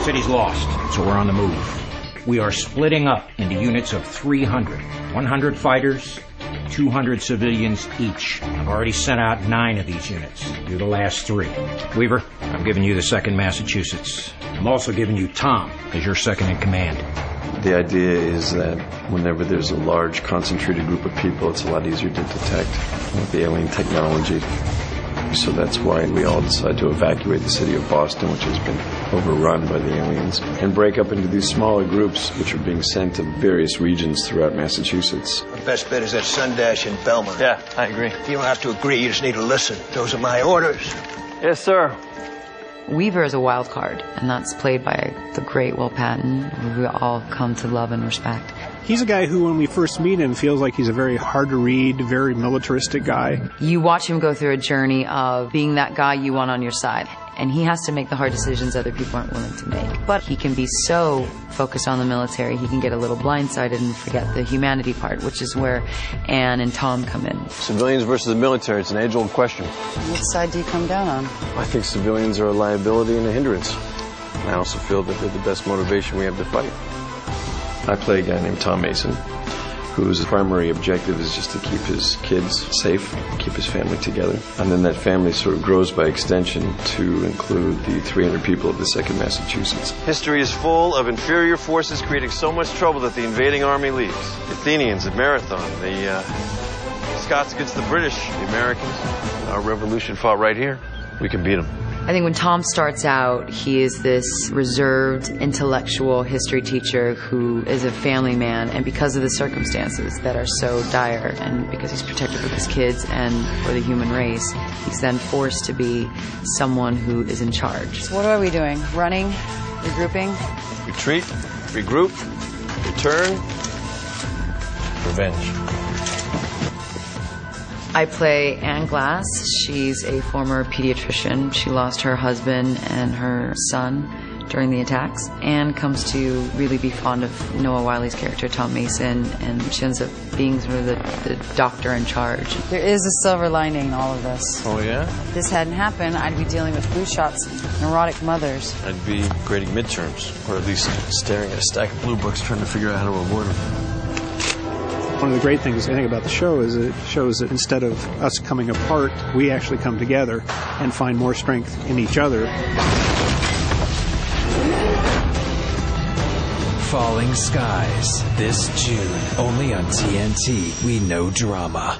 City's lost, so we're on the move. We are splitting up into units of 300. 100 fighters, 200 civilians each. I've already sent out 9 of these units. You're the last 3. Weaver, I'm giving you the 2nd Massachusetts. I'm also giving you Tom as your second in command. The idea is that whenever there's a large concentrated group of people, it's a lot easier to detect with the alien technology. So that's why we all decide to evacuate the city of Boston, which has been overrun by the aliens, and break up into these smaller groups, which are being sent to various regions throughout Massachusetts. Our best bet is at Sundash in Belmont. Yeah, I agree. You don't have to agree, you just need to listen. Those are my orders. Yes, sir. Weaver is a wild card, and that's played by the great Will Patton, who we all come to love and respect. He's a guy who, when we first meet him, feels like he's a very hard-to-read, very militaristic guy. You watch him go through a journey of being that guy you want on your side, and he has to make the hard decisions other people aren't willing to make. But he can be so focused on the military, he can get a little blindsided and forget the humanity part, which is where Anne and Tom come in. Civilians versus the military, it's an age-old question. Which side do you come down on? I think civilians are a liability and a hindrance. And I also feel that they're the best motivation we have to fight. I play a guy named Tom Mason, whose primary objective is just to keep his kids safe, keep his family together. And then that family sort of grows by extension to include the 300 people of the 2nd Massachusetts. History is full of inferior forces creating so much trouble that the invading army leaves. The Athenians at Marathon, the Scots against the British, the Americans. Our revolution fought right here. We can beat them. I think when Tom starts out, he is this reserved, intellectual history teacher who is a family man, and because of the circumstances that are so dire, and because he's protective of his kids and for the human race, he's then forced to be someone who is in charge. So what are we doing? Running? Regrouping? Retreat, regroup, return, revenge. I play Anne Glass. She's a former pediatrician. She lost her husband and her son during the attacks. Anne comes to really be fond of Noah Wiley's character, Tom Mason, and she ends up being sort of the doctor in charge. There is a silver lining in all of this. Oh, yeah? If this hadn't happened, I'd be dealing with flu shots, neurotic mothers. I'd be grading midterms, or at least staring at a stack of blue books trying to figure out how to avoid them. One of the great things I think about the show is it shows that instead of us coming apart, we actually come together and find more strength in each other. Falling Skies, this June, only on TNT. We know drama.